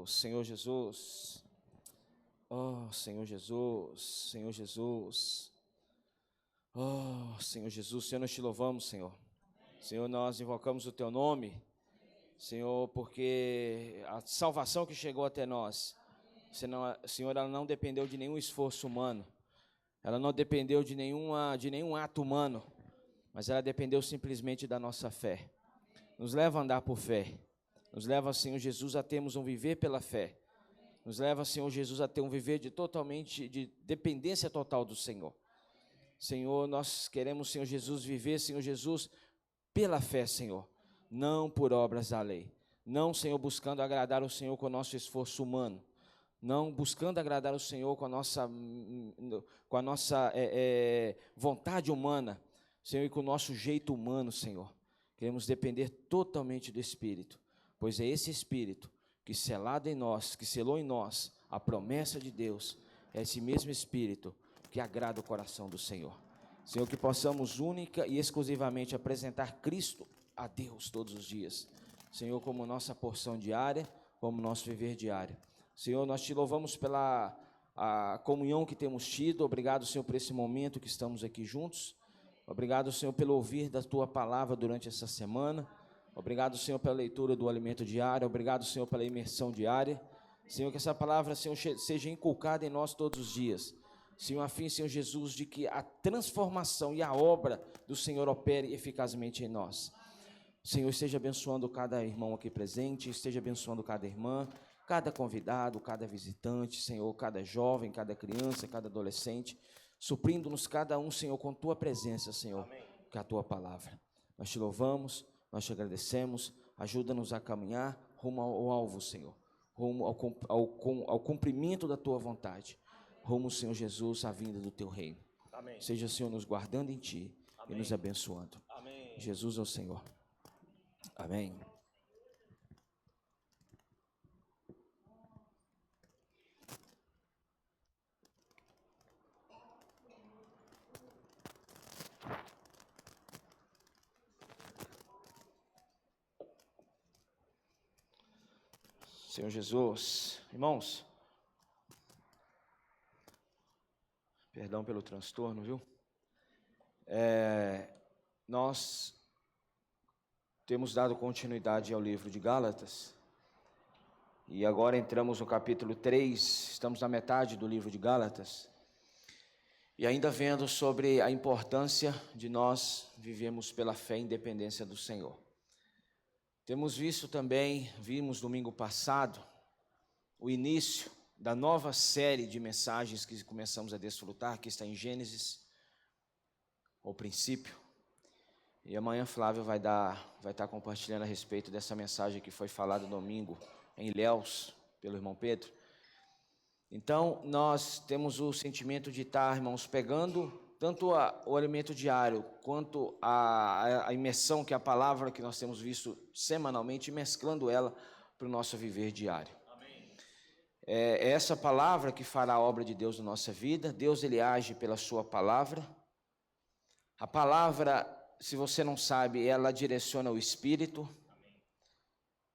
Senhor Jesus, oh Senhor Jesus, Senhor Jesus, oh Senhor Jesus, Senhor, nós te louvamos, Senhor. Senhor, nós invocamos o teu nome, Senhor, porque a salvação que chegou até nós, Senhor, ela não dependeu de nenhum esforço humano, ela não dependeu de nenhum ato humano, mas ela dependeu simplesmente da nossa fé. Nos leva a andar por fé. Nos leva, Senhor Jesus, a termos um viver pela fé. Nos leva, Senhor Jesus, a ter um viver de dependência total do Senhor. Senhor, nós queremos, Senhor Jesus, viver, Senhor Jesus, pela fé, Senhor. Não por obras da lei. Não, Senhor, buscando agradar o Senhor com o nosso esforço humano. Não buscando agradar o Senhor com a nossa vontade humana, Senhor, e com o nosso jeito humano, Senhor. Queremos depender totalmente do Espírito. Pois é esse Espírito que selou em nós a promessa de Deus, é esse mesmo Espírito que agrada o coração do Senhor. Senhor, que possamos única e exclusivamente apresentar Cristo a Deus todos os dias. Senhor, como nossa porção diária, como nosso viver diário. Senhor, nós te louvamos pela a comunhão que temos tido. Obrigado, Senhor, por esse momento que estamos aqui juntos. Obrigado, Senhor, pelo ouvir da Tua palavra durante essa semana. Obrigado, Senhor, pela leitura do alimento diário. Obrigado, Senhor, pela imersão diária. Senhor, que essa palavra, Senhor, seja inculcada em nós todos os dias. Senhor, a fim, Senhor Jesus, de que a transformação e a obra do Senhor opere eficazmente em nós. Senhor, esteja abençoando cada irmão aqui presente, esteja abençoando cada irmã, cada convidado, cada visitante, Senhor, cada jovem, cada criança, cada adolescente, suprindo-nos cada um, Senhor, com Tua presença, Senhor, com a Tua palavra. Nós te louvamos. Nós te agradecemos, ajuda-nos a caminhar rumo ao alvo, Senhor, rumo ao cumprimento da Tua vontade, rumo, Senhor Jesus, à vinda do Teu reino. Amém. Seja, Senhor, nos guardando em Ti. Amém. E nos abençoando. Amém. Jesus é o Senhor. Amém. Senhor Jesus, irmãos, perdão pelo transtorno, viu? Nós temos dado continuidade ao livro de Gálatas e agora entramos no capítulo 3, estamos na metade do livro de Gálatas e ainda vendo sobre a importância de nós vivermos pela fé e independência do Senhor. Temos visto também, vimos domingo passado, o início da nova série de mensagens que começamos a desfrutar, que está em Gênesis, o princípio. E amanhã Flávio vai estar compartilhando a respeito dessa mensagem que foi falada domingo em Ilhéus, pelo irmão Pedro. Então, nós temos o sentimento de estar, irmãos, pegando tanto o alimento diário, quanto a imersão, que é a palavra que nós temos visto semanalmente, e mesclando ela para o nosso viver diário. Amém. É essa palavra que fará a obra de Deus na nossa vida. Deus, Ele age pela sua palavra. A palavra, se você não sabe, ela direciona o Espírito. Amém.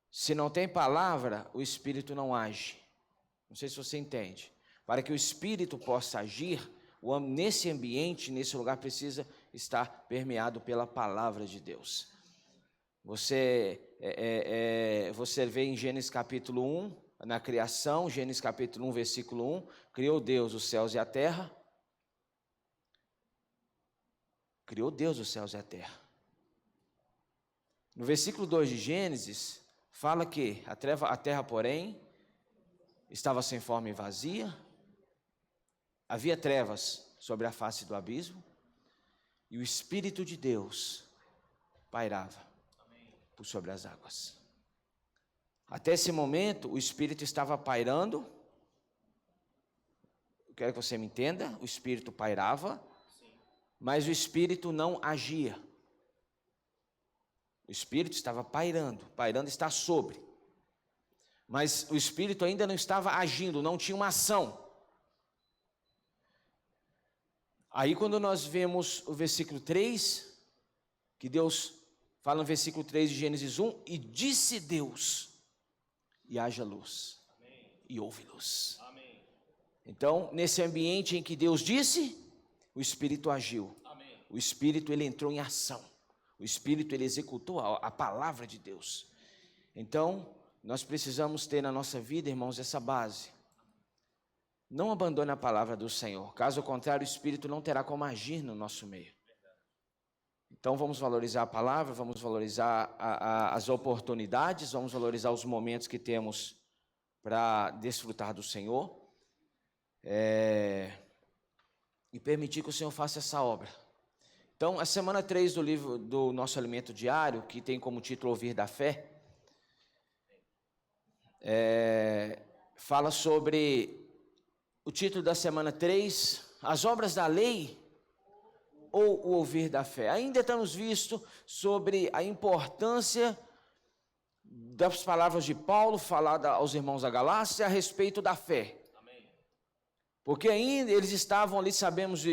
Se não tem palavra, o Espírito não age. Não sei se você entende. Para que o Espírito possa agir, nesse ambiente, nesse lugar, precisa estar permeado pela palavra de Deus. Você vê em Gênesis capítulo 1, na criação, Gênesis capítulo 1, versículo 1, criou Deus os céus e a terra. Criou Deus os céus e a terra. No versículo 2 de Gênesis, fala que a terra, porém, estava sem forma e vazia. Havia trevas sobre a face do abismo e o Espírito de Deus pairava por sobre as águas. Até esse momento, o Espírito estava pairando. Eu quero que você me entenda. O Espírito pairava, mas o Espírito não agia. O Espírito estava pairando. Pairando está sobre. Mas o Espírito ainda não estava agindo, não tinha uma ação. Aí quando nós vemos o versículo 3, que Deus fala no versículo 3 de Gênesis 1, e disse Deus. e haja luz. E houve luz. Então, nesse ambiente em que Deus disse, o Espírito agiu. O Espírito, ele entrou em ação. O Espírito, ele executou a palavra de Deus. Então, nós precisamos ter na nossa vida, irmãos, essa base. Não abandone a palavra do Senhor. Caso contrário, o Espírito não terá como agir no nosso meio. Então, vamos valorizar a palavra, vamos valorizar as oportunidades, vamos valorizar os momentos que temos para desfrutar do Senhor. E permitir que o Senhor faça essa obra. Então, a semana 3 do livro do nosso alimento diário, que tem como título Ouvir da Fé, fala sobre o título da semana 3, as obras da lei ou o ouvir da fé. Ainda estamos visto sobre a importância das palavras de Paulo faladas aos irmãos da Galácia a respeito da fé. Porque ainda eles estavam ali, sabemos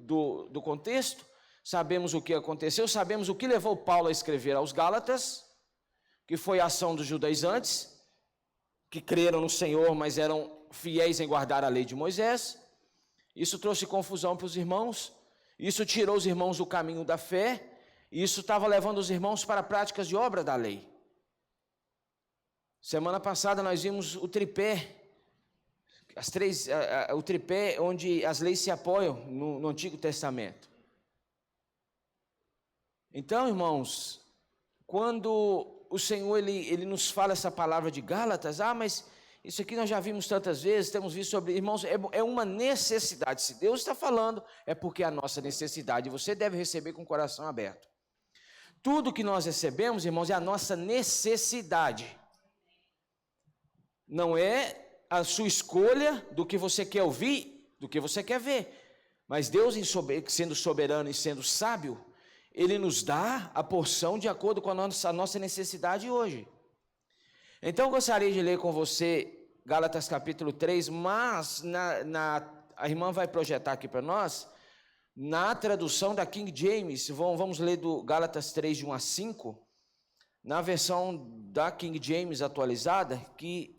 do contexto, sabemos o que aconteceu, sabemos o que levou Paulo a escrever aos Gálatas, que foi a ação dos judaizantes, que creram no Senhor, mas eram fiéis em guardar a lei de Moisés. Isso trouxe confusão para os irmãos, isso tirou os irmãos do caminho da fé, e isso estava levando os irmãos para práticas de obra da lei. Semana passada nós vimos o tripé, o tripé onde as leis se apoiam no Antigo Testamento. Então, irmãos, quando o Senhor ele nos fala essa palavra de Gálatas, mas isso aqui nós já vimos tantas vezes, temos visto sobre, irmãos, é uma necessidade. Se Deus está falando, é porque é a nossa necessidade. Você deve receber com o coração aberto. Tudo que nós recebemos, irmãos, é a nossa necessidade. Não é a sua escolha do que você quer ouvir, do que você quer ver. Mas Deus, sendo soberano e sendo sábio, Ele nos dá a porção de acordo com a nossa necessidade hoje. Então eu gostaria de ler com você Gálatas capítulo 3, mas a irmã vai projetar aqui para nós, na tradução da King James, vamos ler do Gálatas 3, de 1 a 5, na versão da King James atualizada, que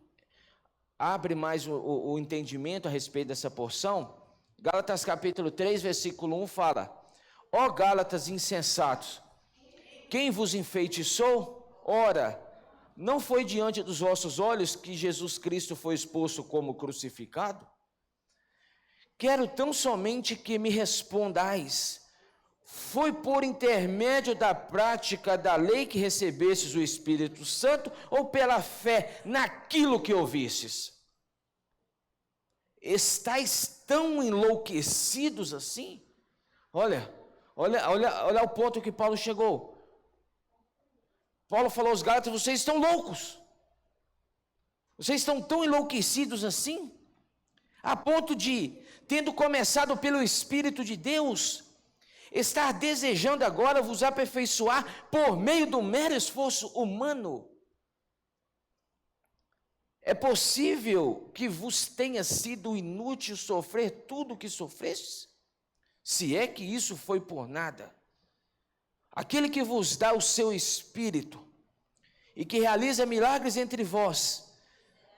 abre mais o entendimento a respeito dessa porção. Gálatas capítulo 3, versículo 1 fala: Ó Gálatas insensatos, quem vos enfeitiçou? Ora, não foi diante dos vossos olhos que Jesus Cristo foi exposto como crucificado? Quero tão somente que me respondais: foi por intermédio da prática da lei que recebestes o Espírito Santo, ou pela fé naquilo que ouvistes? Estais tão enlouquecidos assim? Olha o ponto que Paulo chegou. Paulo falou aos Gálatas: vocês estão loucos. Vocês estão tão enlouquecidos assim, a ponto de, tendo começado pelo Espírito de Deus, estar desejando agora vos aperfeiçoar por meio do mero esforço humano. É possível que vos tenha sido inútil sofrer tudo o que sofrestes? Se é que isso foi por nada. Aquele que vos dá o seu Espírito e que realiza milagres entre vós,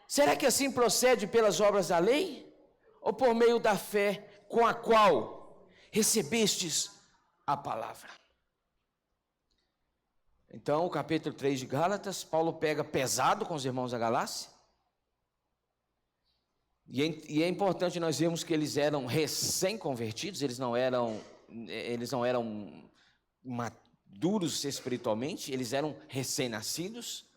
será que assim procede pelas obras da lei? Ou por meio da fé com a qual recebestes a palavra? Então, o capítulo 3 de Gálatas, Paulo pega pesado com os irmãos da Galácia. E é importante nós vermos que eles eram recém-convertidos, eles não eram maduros espiritualmente, eles eram recém-nascidos.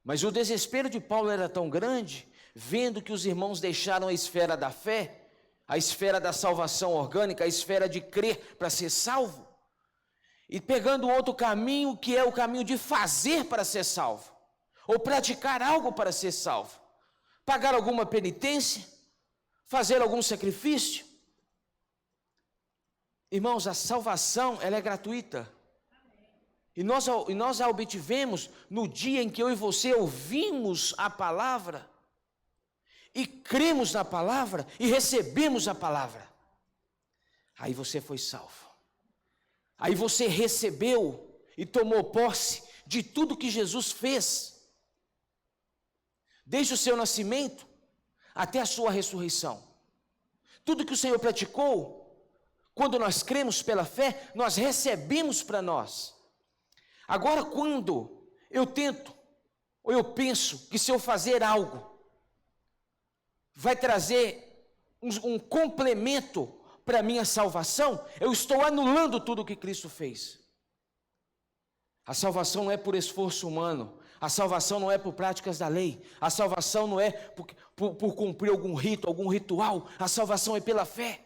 Mas o desespero de Paulo era tão grande, vendo que os irmãos deixaram a esfera da fé, a esfera da salvação orgânica, a esfera de crer para ser salvo, e pegando outro caminho, que é o caminho de fazer para ser salvo, ou praticar algo para ser salvo, pagar alguma penitência, fazer algum sacrifício. Irmãos, a salvação, ela é gratuita. E nós a obtivemos no dia em que eu e você ouvimos a palavra, e cremos na palavra, e recebemos a palavra. Aí você foi salvo. Aí você recebeu e tomou posse de tudo que Jesus fez. desde o seu nascimento até a sua ressurreição. Tudo que o Senhor praticou, quando nós cremos pela fé, nós recebemos para nós. Agora, quando eu tento, ou eu penso que se eu fazer algo, vai trazer um complemento para a minha salvação, eu estou anulando tudo o que Cristo fez. A salvação não é por esforço humano, a salvação não é por práticas da lei, a salvação não é por cumprir algum rito, algum ritual, a salvação é pela fé,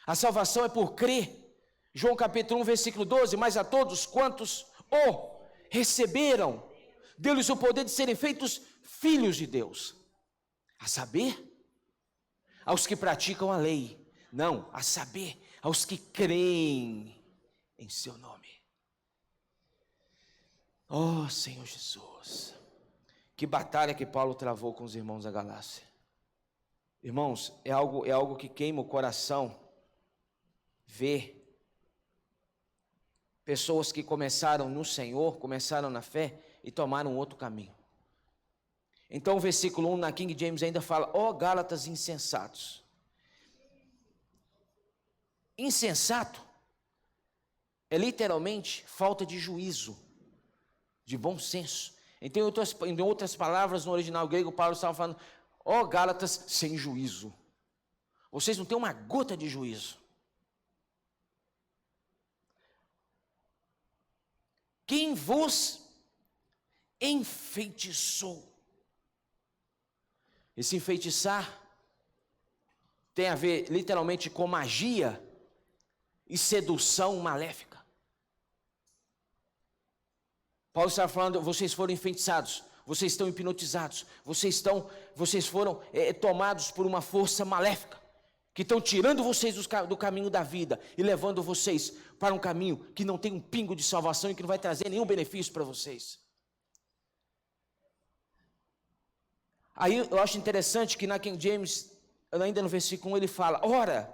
a salvação é por crer. João capítulo 1, versículo 12, mas a todos quantos o receberam, deu-lhes o poder de serem feitos filhos de Deus, a saber, aos que praticam a lei, não, a saber, aos que creem em seu nome. Oh, Senhor Jesus, que batalha que Paulo travou com os irmãos da Galácia. Irmãos, é algo que queima o coração, ver pessoas que começaram no Senhor, começaram na fé e tomaram outro caminho. Então o versículo 1 na King James ainda fala, ó Gálatas insensatos. Insensato é literalmente falta de juízo, de bom senso. Então, em outras palavras, no original grego, Paulo estava falando, ó Gálatas sem juízo. Vocês não têm uma gota de juízo. Quem vos enfeitiçou? Esse enfeitiçar tem a ver literalmente com magia e sedução maléfica. Paulo está falando, vocês foram enfeitiçados, vocês estão hipnotizados, vocês foram tomados por uma força maléfica, que estão tirando vocês do caminho da vida e levando vocês para um caminho que não tem um pingo de salvação e que não vai trazer nenhum benefício para vocês. Aí eu acho interessante que na King James, ainda no versículo 1, ele fala, ora,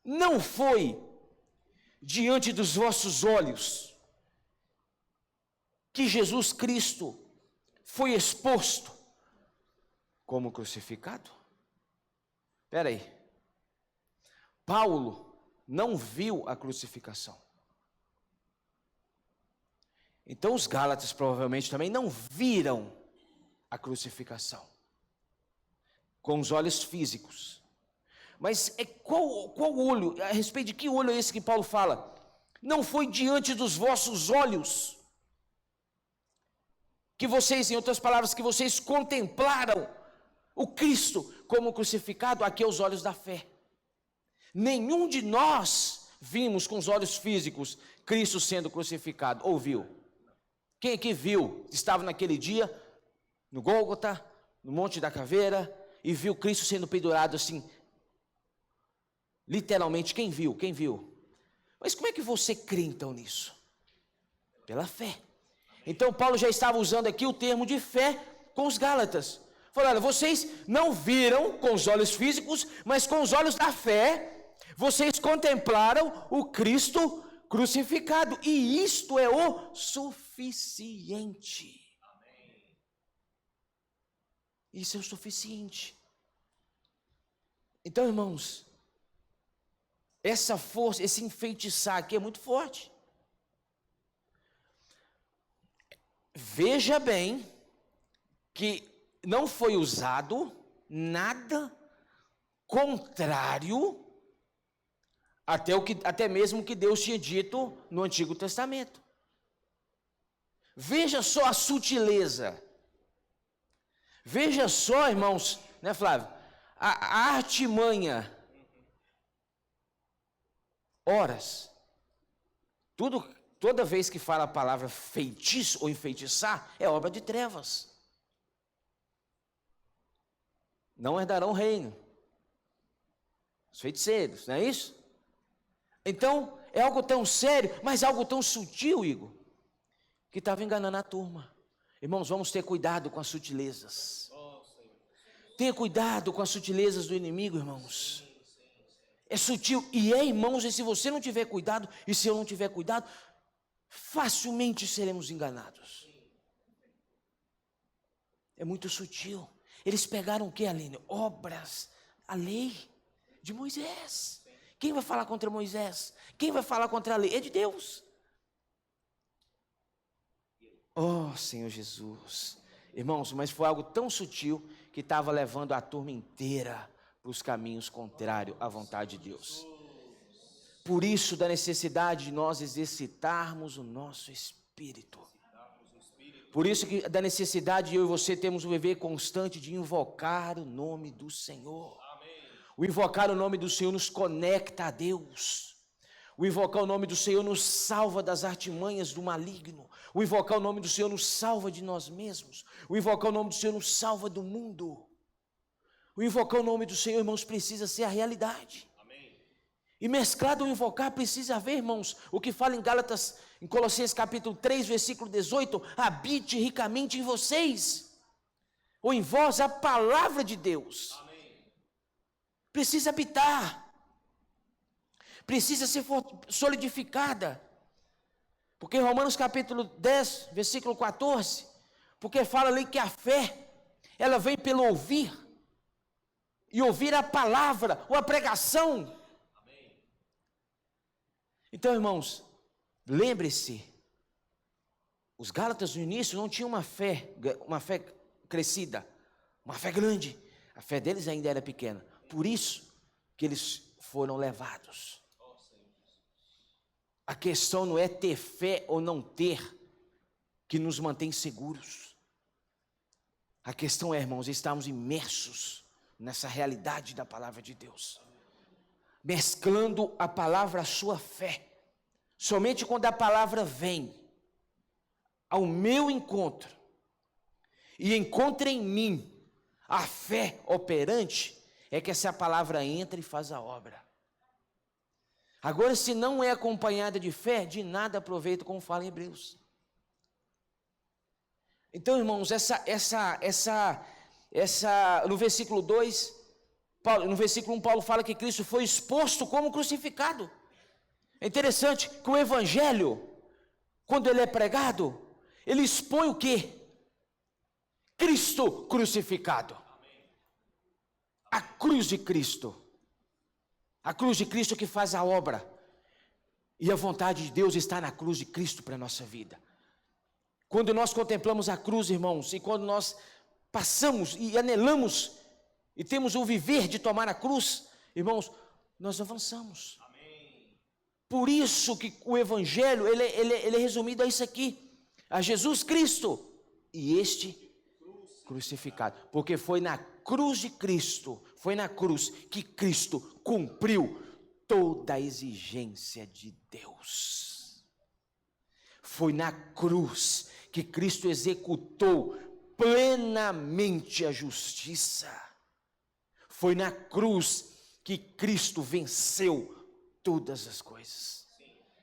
não foi diante dos vossos olhos que Jesus Cristo foi exposto como crucificado? Espera aí. Paulo não viu a crucificação. Então os Gálatas provavelmente também não viram a crucificação com os olhos físicos. Mas qual olho, a respeito de que olho é esse que Paulo fala? Não foi diante dos vossos olhos que vocês, em outras palavras, que vocês contemplaram o Cristo como crucificado, aqui aos olhos da fé. Nenhum de nós vimos com os olhos físicos Cristo sendo crucificado, ou viu? Quem aqui viu, estava naquele dia, no Gólgota, no Monte da Caveira, e viu Cristo sendo pendurado assim, literalmente, quem viu? Quem viu? Mas como é que você crê então nisso? Pela fé. Então Paulo já estava usando aqui o termo de fé com os Gálatas. Falando, vocês não viram com os olhos físicos, mas com os olhos da fé, vocês contemplaram o Cristo crucificado. E isto é o suficiente. Isso é o suficiente. Então, irmãos, essa força, esse enfeitiçar aqui é muito forte. Veja bem que não foi usado nada contrário até mesmo o que Deus tinha dito no Antigo Testamento. Veja só a sutileza. Veja só, irmãos, né, Flávio? A artimanha. Horas. Toda vez que fala a palavra feitiço ou enfeitiçar, é obra de trevas. Não herdarão o reino. Os feiticeiros, não é isso? Então, é algo tão sério, mas algo tão sutil, Igor, que estava enganando a turma. Irmãos, vamos ter cuidado com as sutilezas. Tenha cuidado com as sutilezas do inimigo, irmãos. É sutil, irmãos, e se você não tiver cuidado, e se eu não tiver cuidado, facilmente seremos enganados. é muito sutil. Eles pegaram o que, Aline? Obras, a lei de Moisés. Quem vai falar contra Moisés? Quem vai falar contra a lei? É de Deus. Oh, Senhor Jesus. Irmãos, mas foi algo tão sutil que estava levando a turma inteira para os caminhos contrários à vontade de Deus. Por isso, da necessidade de nós exercitarmos o nosso espírito. Por isso que da necessidade de eu e você temos um dever constante de invocar o nome do Senhor. O invocar o nome do Senhor nos conecta a Deus. O invocar o nome do Senhor nos salva das artimanhas do maligno. O invocar o nome do Senhor nos salva de nós mesmos. O invocar o nome do Senhor nos salva do mundo. O invocar o nome do Senhor, irmãos, precisa ser a realidade. Amém. E mesclado ao invocar, precisa haver, irmãos, o que fala em Colossenses capítulo 3, versículo 18, habite ricamente em vocês, ou em vós, a palavra de Deus. Amém. Precisa habitar, precisa ser solidificada, porque em Romanos capítulo 10, versículo 14, porque fala ali que a fé, ela vem pelo ouvir, e ouvir a palavra, ou a pregação. Amém. Então, irmãos, lembre-se, os Gálatas no início não tinham uma fé crescida, uma fé grande. A fé deles ainda era pequena. Por isso que eles foram levados. A questão não é ter fé ou não ter que nos mantém seguros. A questão é, irmãos, estarmos imersos nessa realidade da palavra de Deus, mesclando a palavra à sua fé. Somente quando a palavra vem ao meu encontro e encontra em mim a fé operante, é que essa palavra entra e faz a obra. Agora, se não é acompanhada de fé, de nada aproveita, como fala em Hebreus. Então, irmãos, no versículo 2, no versículo 1, Paulo fala que Cristo foi exposto como crucificado. É interessante que o evangelho, quando ele é pregado, ele expõe o quê? Cristo crucificado. A cruz de Cristo. A cruz de Cristo que faz a obra. E a vontade de Deus está na cruz de Cristo para a nossa vida. Quando nós contemplamos a cruz, irmãos, e quando nós passamos e anelamos e temos o viver de tomar a cruz, irmãos, nós avançamos. Amém. Por isso que o evangelho, ele é resumido a isso aqui, a Jesus Cristo e este crucificado, porque foi na cruz de Cristo, foi na cruz que Cristo cumpriu toda a exigência de Deus. Foi na cruz que Cristo executou plenamente a justiça. Foi na cruz que Cristo venceu todas as coisas.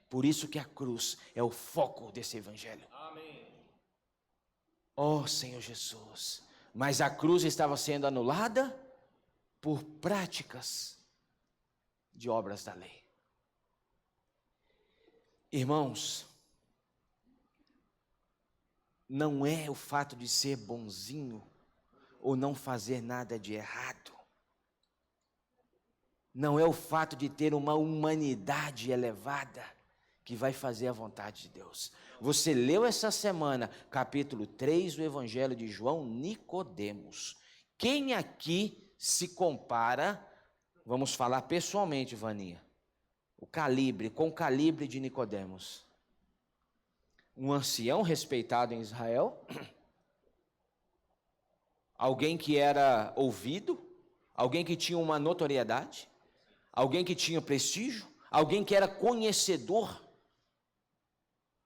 Por isso que a cruz é o foco desse evangelho. Amém. Oh, Senhor Jesus. Mas a cruz estava sendo anulada por práticas de obras da lei. Irmãos, não é o fato de ser bonzinho ou não fazer nada de errado. Não é o fato de ter uma humanidade elevada que vai fazer a vontade de Deus. Você leu essa semana, capítulo 3 do Evangelho de João, Nicodemos. Quem aqui se compara, vamos falar pessoalmente, Vaninha, com o calibre de Nicodemos? Um ancião respeitado em Israel, alguém que era ouvido, alguém que tinha uma notoriedade, alguém que tinha prestígio, alguém que era conhecedor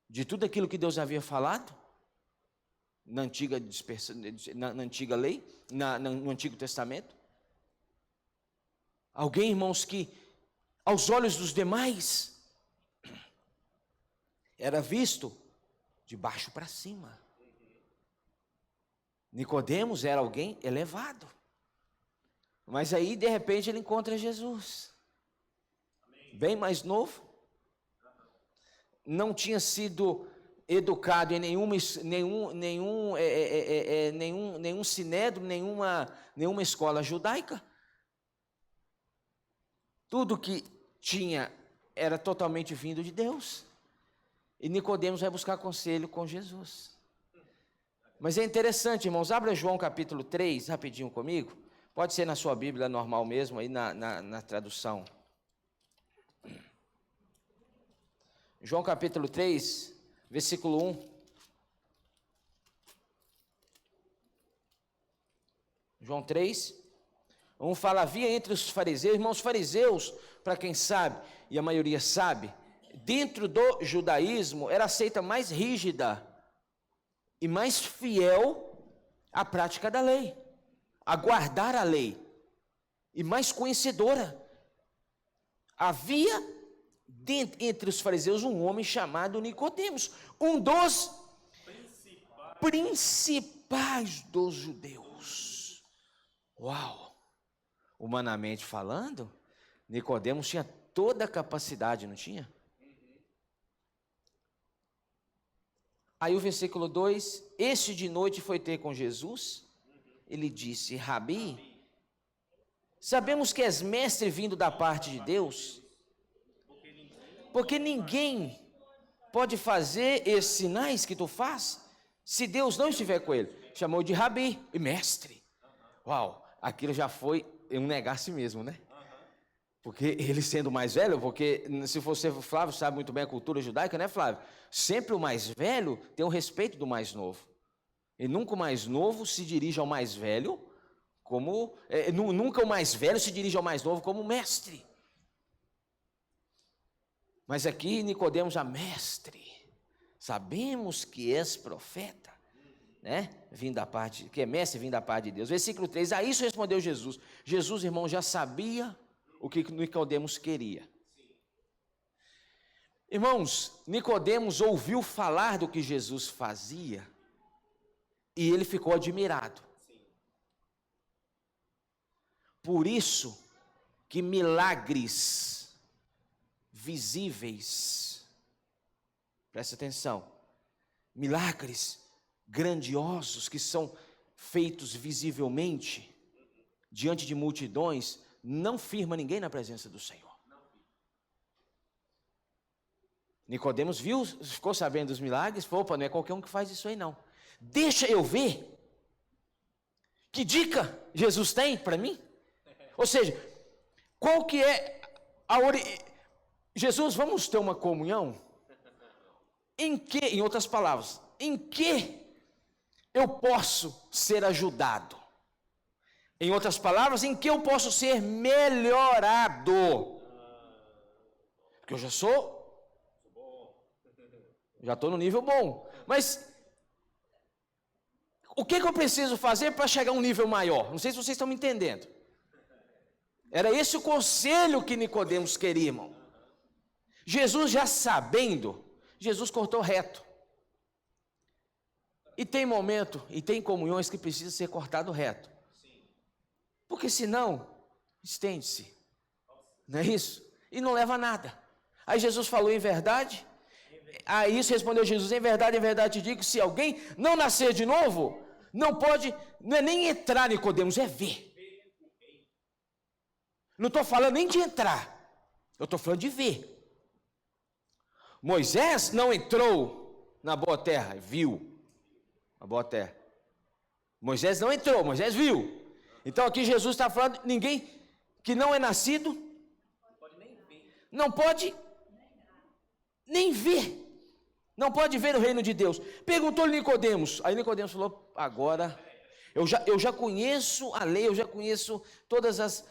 de tudo aquilo que Deus havia falado na antiga lei, no Antigo Testamento. Alguém, irmãos, que aos olhos dos demais era visto de baixo para cima. Nicodemos era alguém elevado. Mas aí, de repente, ele encontra Jesus. Bem mais novo. Não tinha sido educado em nenhum sinédrio, nenhuma escola judaica. Tudo que tinha era totalmente vindo de Deus. E Nicodemos vai buscar conselho com Jesus. Mas é interessante, irmãos, abra João capítulo 3, rapidinho comigo. Pode ser na sua Bíblia normal mesmo, aí na tradução. João capítulo 3, versículo 1. João 3, 1 fala, havia entre os fariseus, irmãos, fariseus, para quem sabe, e a maioria sabe, dentro do judaísmo era a seita mais rígida e mais fiel à prática da lei, a guardar a lei, e mais conhecedora. Havia entre os fariseus um homem chamado Nicodemos, um dos principais dos judeus. Uau! Humanamente falando, Nicodemos tinha toda a capacidade, não tinha? Aí o versículo 2, este de noite foi ter com Jesus, ele disse, Rabi, sabemos que és mestre vindo da parte de Deus, porque ninguém pode fazer esses sinais que tu faz, se Deus não estiver com ele. Chamou de Rabi, e mestre. Uau, aquilo já foi um negar a si mesmo, né? Porque ele sendo mais velho, porque se você, Flávio, sabe muito bem a cultura judaica, né, Flávio? Sempre o mais velho tem o respeito do mais novo. E nunca o mais novo se dirige ao mais velho como... nunca o mais velho se dirige ao mais novo como mestre. Mas aqui Nicodemos, a mestre, sabemos que és profeta, né? Vindo da parte, que é mestre vindo da parte de Deus. Versículo 3, a isso respondeu Jesus. Jesus, irmão, já sabia o que Nicodemos queria. Irmãos, Nicodemos ouviu falar do que Jesus fazia e ele ficou admirado. Por isso que milagres visíveis, presta atenção, milagres grandiosos que são feitos visivelmente diante de multidões, não firma ninguém na presença do Senhor. Nicodemos viu, ficou sabendo dos milagres, falou, opa, não é qualquer um que faz isso aí não. Deixa eu ver que dica Jesus tem para mim. Ou seja, qual que é a Jesus, vamos ter uma comunhão? Em que, em outras palavras, em que eu posso ser ajudado? Em outras palavras, em que eu posso ser melhorado? Porque eu já estou no nível bom. Mas o que eu preciso fazer para chegar a um nível maior? Não sei se vocês estão me entendendo. Era esse o conselho que Nicodemos queria, irmão. Jesus já sabendo, Jesus cortou reto. E tem momento, e tem comunhões que precisa ser cortado reto. Porque senão, estende-se. Não é isso? E não leva a nada. Aí Jesus falou, em verdade? A isso respondeu Jesus, em verdade te digo, se alguém não nascer de novo, não pode, não é nem entrar, Nicodemos, é ver. Não estou falando nem de entrar, eu estou falando de ver. Moisés não entrou na boa terra, viu a boa terra. Moisés não entrou, Moisés viu. Então aqui Jesus está falando, ninguém que não é nascido, não pode nem ver. Não pode ver o reino de Deus. Perguntou-lhe Nicodemos. Aí Nicodemos falou, agora, eu já conheço a lei, eu já conheço todas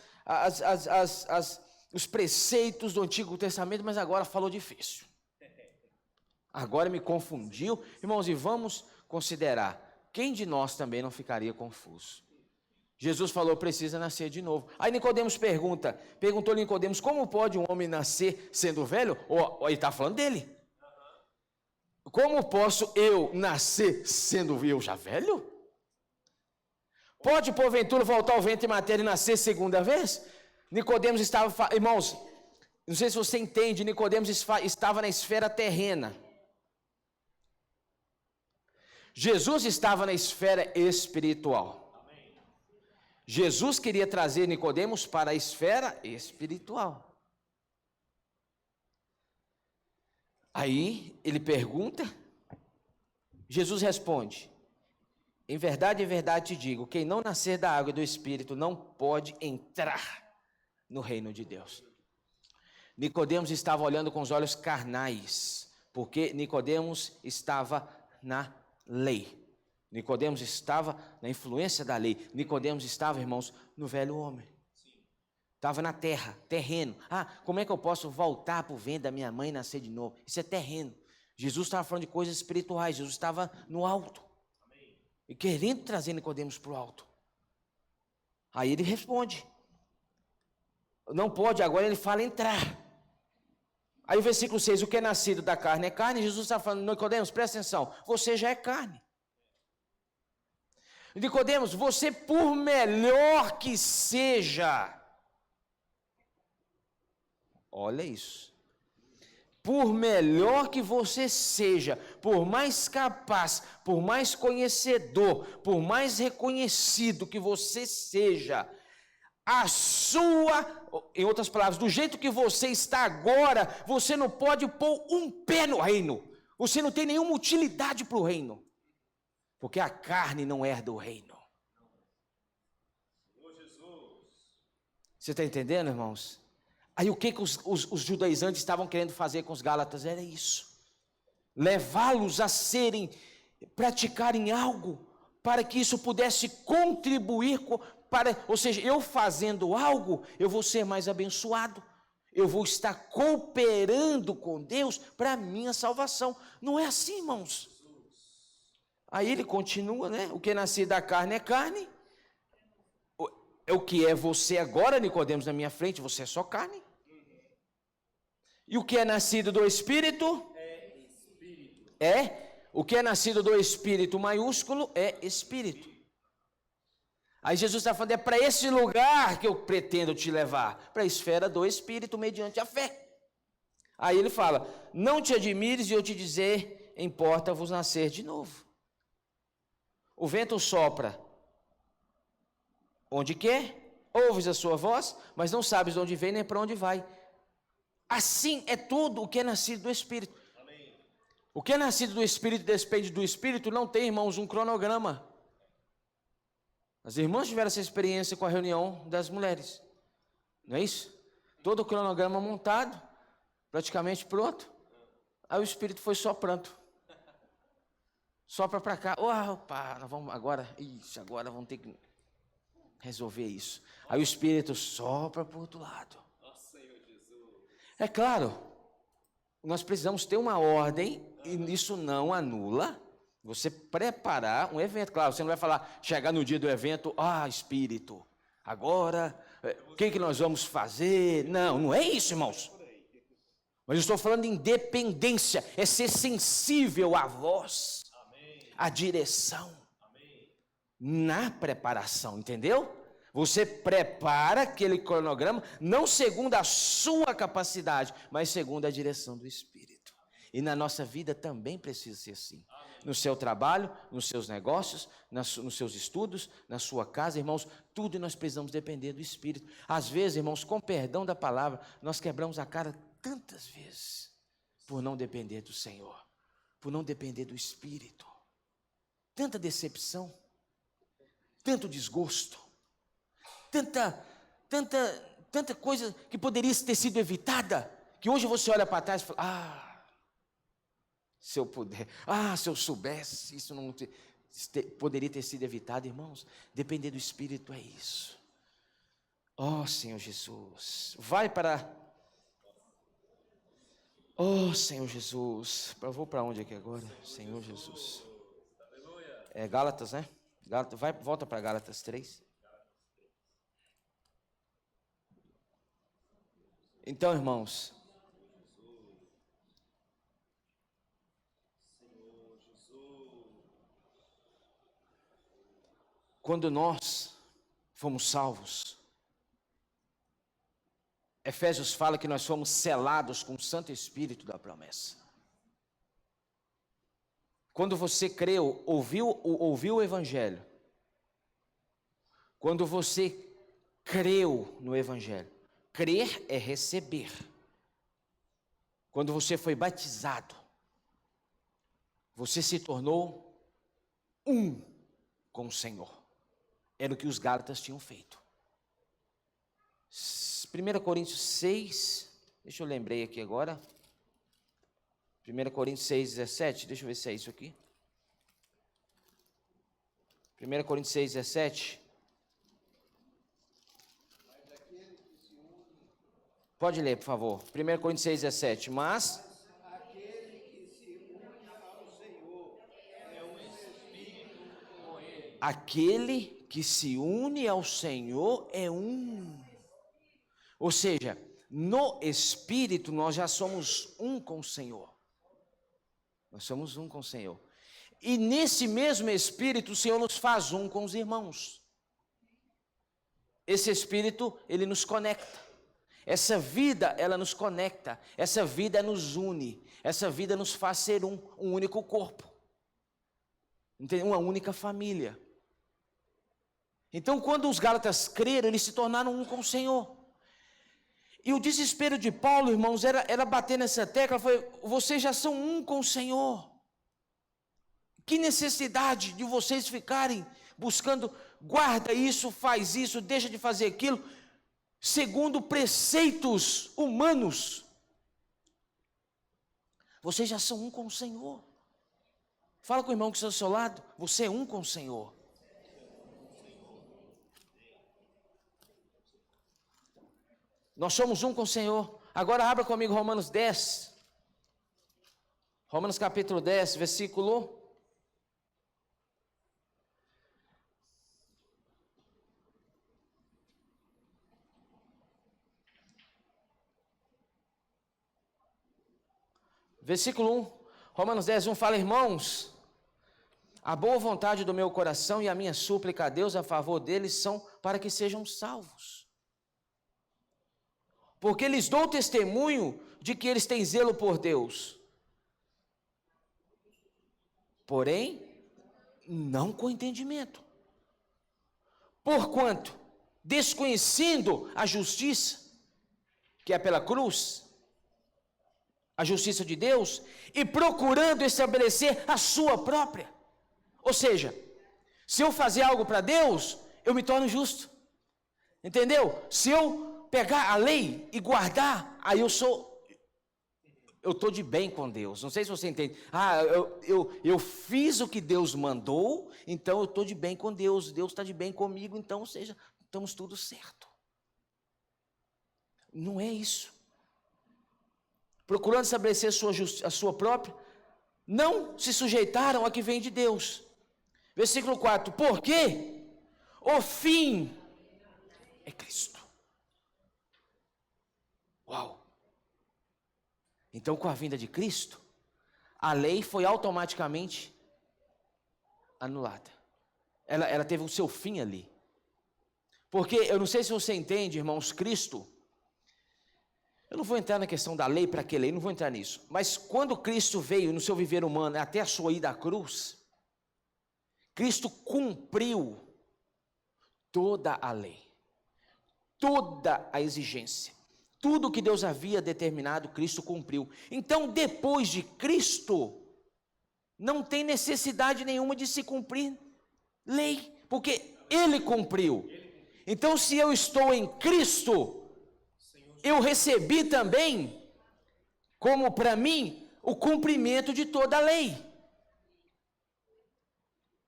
os preceitos do Antigo Testamento, mas agora falou difícil. Agora me confundiu. Irmãos, e vamos considerar, quem de nós também não ficaria confuso? Jesus falou, precisa nascer de novo. Aí Nicodemos perguntou Nicodemos, como pode um homem nascer sendo velho? Ou ele está falando dele. Como posso eu nascer sendo eu já velho? Pode porventura voltar ao ventre materno e nascer segunda vez? Nicodemos estava, irmãos, não sei se você entende, Nicodemos estava na esfera terrena. Jesus estava na esfera espiritual. Jesus queria trazer Nicodemos para a esfera espiritual. Aí ele pergunta, Jesus responde: em verdade te digo, quem não nascer da água e do Espírito não pode entrar no reino de Deus. Nicodemos estava olhando com os olhos carnais, porque Nicodemos estava na lei. Nicodemos estava na influência da lei. Nicodemos estava, irmãos, no velho homem. Estava na terra, terreno. Como é que eu posso voltar para o ventre da minha mãe e nascer de novo? Isso é terreno. Jesus estava falando de coisas espirituais. Jesus estava no alto. E querendo trazer Nicodemos para o alto. Aí ele responde. Não pode, agora ele fala entrar. Aí o versículo 6, o que é nascido da carne é carne. Jesus está falando, Nicodemos, presta atenção, você já é carne. Nicodemos, você por melhor que seja, olha isso, por melhor que você seja, por mais capaz, por mais conhecedor, por mais reconhecido que você seja, em outras palavras, do jeito que você está agora, você não pode pôr um pé no reino, você não tem nenhuma utilidade para o reino, porque a carne não herda o reino. Você está entendendo, irmãos? Aí o que os judaizantes estavam querendo fazer com os gálatas? Era isso, levá-los a praticarem algo, para que isso pudesse contribuir ou seja, eu fazendo algo, eu vou ser mais abençoado, eu vou estar cooperando com Deus para a minha salvação. Não é assim, irmãos. Aí ele continua, né? O que é nascido da carne é carne. O que é você agora, Nicodemos, na minha frente, você é só carne. E o que é nascido do Espírito? É Espírito. O que é nascido do Espírito maiúsculo é Espírito. Aí Jesus está falando, é para esse lugar que eu pretendo te levar, para a esfera do Espírito mediante a fé. Aí ele fala, não te admires de eu te dizer, importa-vos nascer de novo. O vento sopra onde quer, ouves a sua voz, mas não sabes de onde vem nem para onde vai. Assim é tudo o que é nascido do Espírito. Amém. O que é nascido do Espírito depende do Espírito, não tem, irmãos, um cronograma. As irmãs tiveram essa experiência com a reunião das mulheres, não é isso? Todo o cronograma montado, praticamente pronto, aí o Espírito foi soprando, sopra para cá, opa, nós vamos agora vamos ter que resolver isso, aí o Espírito sopra para o outro lado. É claro, nós precisamos ter uma ordem, e isso não anula você preparar um evento. Claro, você não vai falar, chegar no dia do evento, Espírito, agora, o que nós vamos fazer? Não é isso, irmãos. Mas eu estou falando de independência, é ser sensível à voz, à direção, na preparação, entendeu? Você prepara aquele cronograma, não segundo a sua capacidade, mas segundo a direção do Espírito. E na nossa vida também precisa ser assim. No seu trabalho, nos seus negócios, nos seus estudos, na sua casa, irmãos, tudo nós precisamos depender do Espírito. Às vezes, irmãos, com perdão da palavra, nós quebramos a cara tantas vezes, por não depender do Senhor, por não depender do Espírito. Tanta decepção, tanto desgosto, tanta coisa que poderia ter sido evitada, que hoje você olha para trás e fala, se eu puder, se eu soubesse, isso não poderia ter sido evitado, irmãos. Depender do Espírito é isso. Senhor Jesus, Senhor Jesus, eu vou para onde aqui agora? Senhor Jesus. É Gálatas, né? Volta para Gálatas 3. Então, irmãos, quando nós fomos salvos, Efésios fala que nós fomos selados com o Santo Espírito da promessa. Quando você creu, ouviu o Evangelho, quando você creu no Evangelho, crer é receber. Quando você foi batizado, você se tornou um com o Senhor. Era o que os Gálatas tinham feito. 1 Coríntios 6, deixa eu lembrei aqui agora. 1 Coríntios 6, 17, deixa eu ver se é isso aqui. 1 Coríntios 6, 17. Pode ler, por favor. 1 Coríntios 6, 17. Mas aquele que se une ao Senhor é um espírito com ele. aquele que se une ao Senhor é um. Ou seja, no Espírito nós já somos um com o Senhor. Nós somos um com o Senhor. E nesse mesmo Espírito o Senhor nos faz um com os irmãos. Esse Espírito, ele nos conecta. Essa vida, ela nos conecta. Essa vida nos une. Essa vida nos faz ser um único corpo. Entendeu? Uma única família. Então, quando os Gálatas creram, eles se tornaram um com o Senhor. E o desespero de Paulo, irmãos, era bater nessa tecla, foi, vocês já são um com o Senhor. Que necessidade de vocês ficarem buscando, guarda isso, faz isso, deixa de fazer aquilo, segundo preceitos humanos. Vocês já são um com o Senhor. Fala com o irmão que está ao seu lado, você é um com o Senhor. Nós somos um com o Senhor. Agora abra comigo Romanos 10. Romanos capítulo 10, versículo 1. Romanos 10, 1 fala: irmãos, a boa vontade do meu coração e a minha súplica a Deus a favor deles são para que sejam salvos. Porque lhes dou testemunho de que eles têm zelo por Deus. Porém, não com entendimento. Porquanto, desconhecendo a justiça, que é pela cruz, a justiça de Deus, e procurando estabelecer a sua própria. Ou seja, se eu fazer algo para Deus, eu me torno justo. Entendeu? Se eu pegar a lei e guardar, aí eu estou de bem com Deus. Não sei se você entende. Eu fiz o que Deus mandou, então eu estou de bem com Deus. Deus está de bem comigo, então, ou seja, estamos tudo certo. Não é isso. Procurando estabelecer a sua própria, não se sujeitaram a que vem de Deus. Versículo 4. Porque o fim é Cristo. Uau! Então, com a vinda de Cristo, a lei foi automaticamente anulada. Ela teve o seu fim ali. Porque, eu não sei se você entende, irmãos, Cristo, eu não vou entrar na questão da lei, para que lei, não vou entrar nisso. Mas quando Cristo veio no seu viver humano, até a sua ida à cruz, Cristo cumpriu toda a lei, toda a exigência. Tudo que Deus havia determinado, Cristo cumpriu. Então, depois de Cristo, não tem necessidade nenhuma de se cumprir lei, porque Ele cumpriu. Então, se eu estou em Cristo, eu recebi também, como para mim, o cumprimento de toda a lei. Não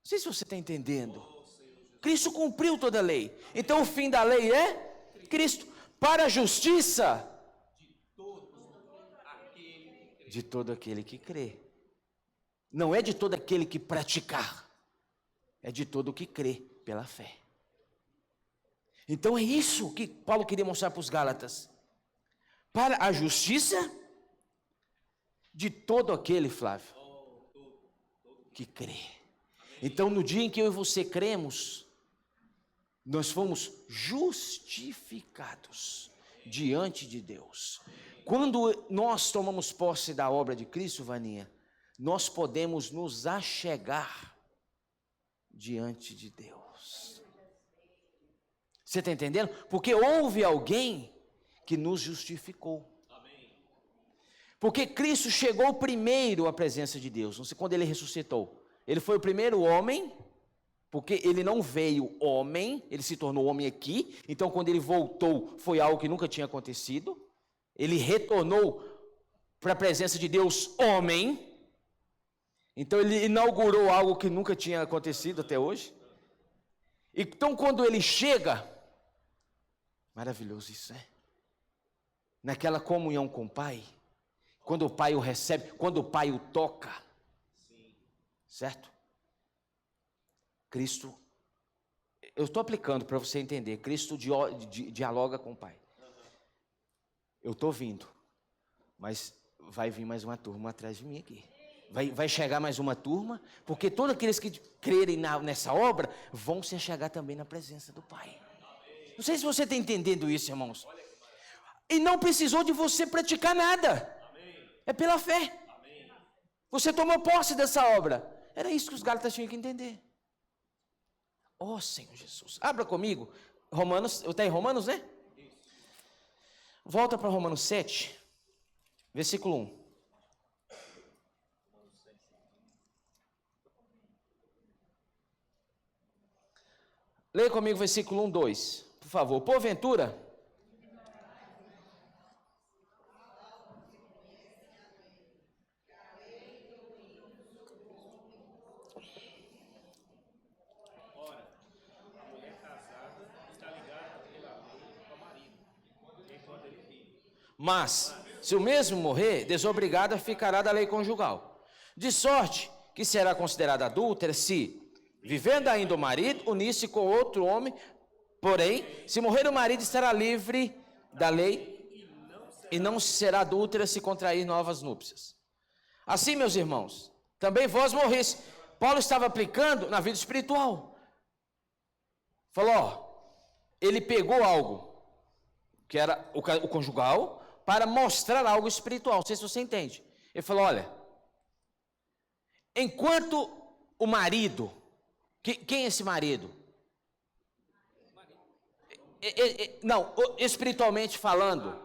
sei se você está entendendo. Cristo cumpriu toda a lei. Então, o fim da lei é Cristo. Para a justiça de todo aquele que crê. Não é de todo aquele que praticar, é de todo o que crê pela fé. Então é isso que Paulo queria mostrar para os Gálatas. Para a justiça de todo aquele, Flávio, que crê. Então, no dia em que eu e você cremos, nós fomos justificados diante de Deus. Quando nós tomamos posse da obra de Cristo, Vaninha, nós podemos nos achegar diante de Deus. Você está entendendo? Porque houve alguém que nos justificou. Porque Cristo chegou primeiro à presença de Deus. Não sei quando ele ressuscitou. Ele foi o primeiro homem, porque ele não veio homem, ele se tornou homem aqui. Então, quando ele voltou, foi algo que nunca tinha acontecido. Ele retornou para a presença de Deus homem. Então, ele inaugurou algo que nunca tinha acontecido até hoje. Então, quando ele chega, maravilhoso isso, né? Naquela comunhão com o Pai, quando o Pai o recebe, quando o Pai o toca, certo? Cristo, eu estou aplicando para você entender, Cristo dialoga com o Pai. Eu estou vindo, mas vai vir mais uma turma atrás de mim aqui. Vai chegar mais uma turma, porque todos aqueles que crerem nessa obra, vão se chegar também na presença do Pai. Não sei se você está entendendo isso, irmãos. E não precisou de você praticar nada. É pela fé. Você tomou posse dessa obra. Era isso que os gálatas tinham que entender. Oh, Senhor Jesus. Abra comigo. Romanos, está em Romanos, né? Volta para Romanos 7, versículo 1. Leia comigo o versículo 1, 2. Por favor. Porventura, mas, se o mesmo morrer, desobrigada ficará da lei conjugal. De sorte que será considerada adúltera se, vivendo ainda o marido, unir-se com outro homem. Porém, se morrer o marido, estará livre da lei e não será adúltera se contrair novas núpcias. Assim, meus irmãos, também vós morreste. Paulo estava aplicando na vida espiritual. Falou, ele pegou algo, que era o conjugal, para mostrar algo espiritual. Não sei se você entende. Ele falou, olha, enquanto o marido, quem é esse marido? Não, espiritualmente falando,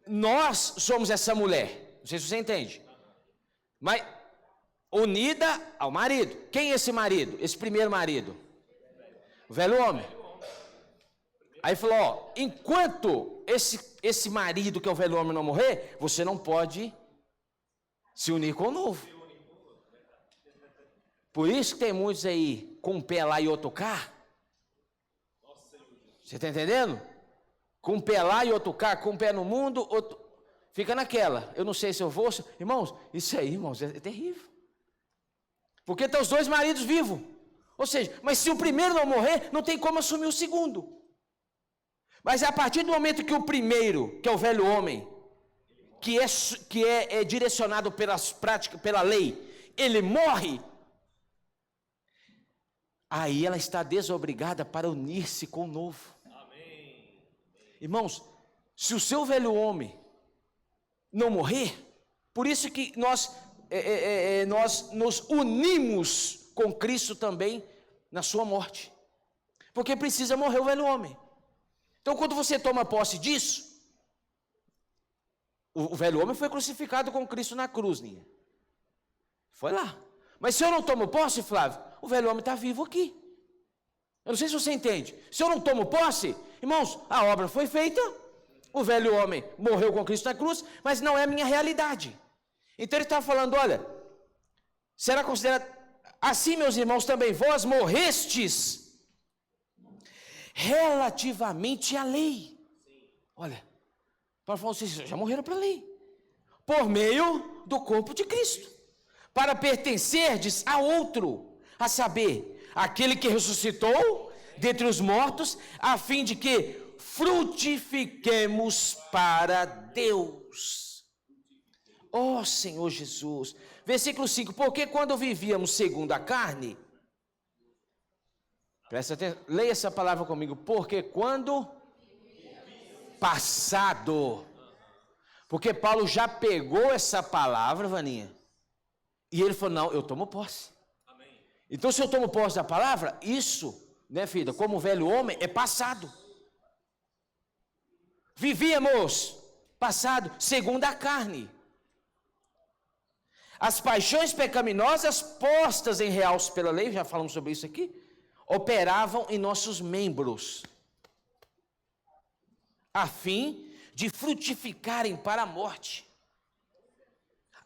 nós somos essa mulher. Não sei se você entende. Mas unida ao marido. Quem é esse marido? Esse primeiro marido? O velho homem. Aí falou, ó, enquanto esse marido que é o velho homem não morrer, você não pode se unir com o novo. Por isso que tem muitos aí com um pé lá e outro cá. Você está entendendo? Com um pé lá e outro cá, com um pé no mundo, outro... Fica naquela. Eu não sei se eu vou... Irmãos, isso aí, irmãos, é terrível. Porque estão os dois maridos vivos. Ou seja, mas se o primeiro não morrer, não tem como assumir o segundo. Mas a partir do momento que o primeiro, que é o velho homem, que é direcionado pelas práticas, pela lei, ele morre, aí ela está desobrigada para unir-se com o novo. Amém. Irmãos, se o seu velho homem não morrer, por isso que nós nos unimos com Cristo também na sua morte, porque precisa morrer o velho homem. Então, quando você toma posse disso, o velho homem foi crucificado com Cristo na cruz, Ninha. Foi lá. Mas se eu não tomo posse, Flávio, o velho homem está vivo aqui. Eu não sei se você entende. Se eu não tomo posse, irmãos, a obra foi feita, o velho homem morreu com Cristo na cruz, mas não é a minha realidade. Então ele está falando, olha, será considerado, assim, meus irmãos, também vós morrestes relativamente à lei. Olha, Paulo falou, vocês já morreram para a lei, por meio do corpo de Cristo, para pertencerdes a outro, a saber, aquele que ressuscitou dentre os mortos, a fim de que frutifiquemos para Deus. Ó Senhor Jesus. Versículo 5, porque quando vivíamos segundo a carne, presta atenção, leia essa palavra comigo, porque quando passado, porque Paulo já pegou essa palavra, Vaninha, E ele falou, não, eu tomo posse. Então, se eu tomo posse da palavra, isso, né, filha, como velho homem, é passado. Vivíamos, passado, segundo a carne. As paixões pecaminosas postas em realce pela lei, já falamos sobre isso aqui, operavam em nossos membros, a fim de frutificarem para a morte.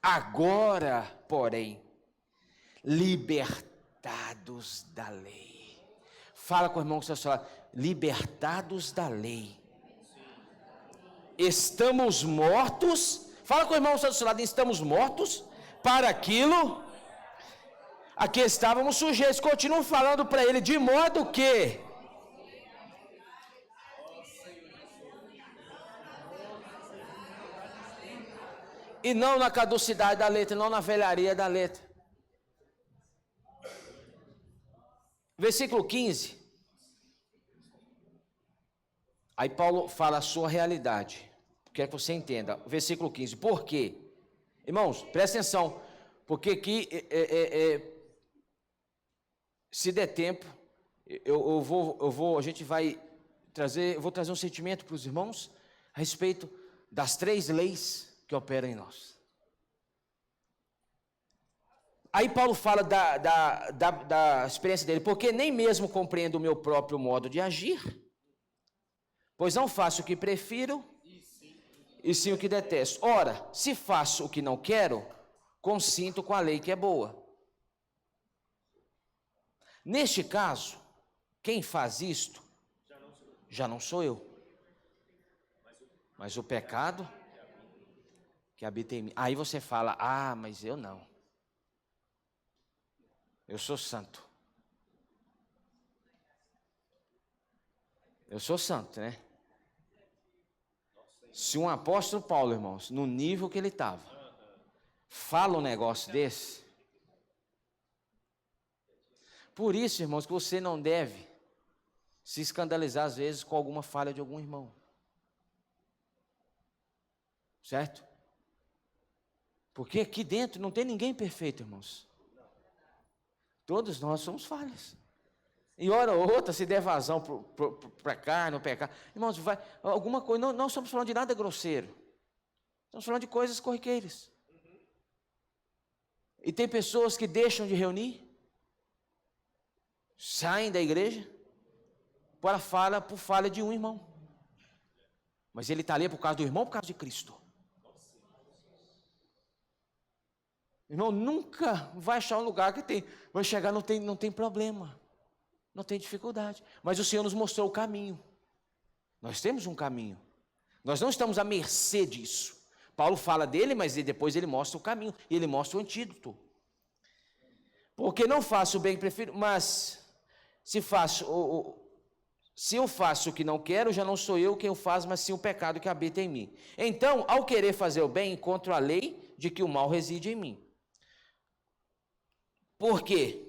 Agora, porém, libertados da lei. Fala com o irmão que está falando, libertados da lei. Estamos mortos. Fala com o irmão que está do seu lado, estamos mortos para aquilo a que estávamos sujeitos. Continuam falando para ele, de modo que e não na caducidade da letra, não na velharia da letra. Versículo 15. Aí Paulo fala a sua realidade. Quero que você entenda. Versículo 15. Por quê? Irmãos, presta atenção. Porque aqui, se der tempo, eu vou trazer um sentimento para os irmãos a respeito das 3 leis que operam em nós. Aí Paulo fala da experiência dele, porque nem mesmo compreendo o meu próprio modo de agir, pois não faço o que prefiro, e sim o que detesto. Ora, se faço o que não quero, consinto com a lei que é boa. Neste caso, quem faz isto, já não sou eu, mas o pecado que habita em mim. Aí você fala, mas eu não. Eu sou santo. Eu sou santo, né? Se um apóstolo Paulo, irmãos, no nível que ele estava, fala um negócio desse, por isso, irmãos, que você não deve se escandalizar às vezes com alguma falha de algum irmão. Certo? Porque aqui dentro não tem ninguém perfeito, irmãos. Todos nós somos falhas. E hora ou outra, se der vazão para cá, no pecado. Irmãos, vai alguma coisa, não estamos falando de nada grosseiro. Estamos falando de coisas corriqueiras. E tem pessoas que deixam de reunir, saem da igreja, por falha de um irmão. Mas ele está ali por causa do irmão ou por causa de Cristo? Irmão, nunca vai achar um lugar que vai chegar, não tem problema, não tem dificuldade. Mas o Senhor nos mostrou o caminho. Nós temos um caminho. Nós não estamos à mercê disso. Paulo fala dele, mas depois ele mostra o caminho, e ele mostra o antídoto. Porque não faço o bem que prefiro, mas se eu faço o que não quero, já não sou eu quem o faz, mas sim o pecado que habita em mim. Então, ao querer fazer o bem, encontro a lei de que o mal reside em mim. Por quê?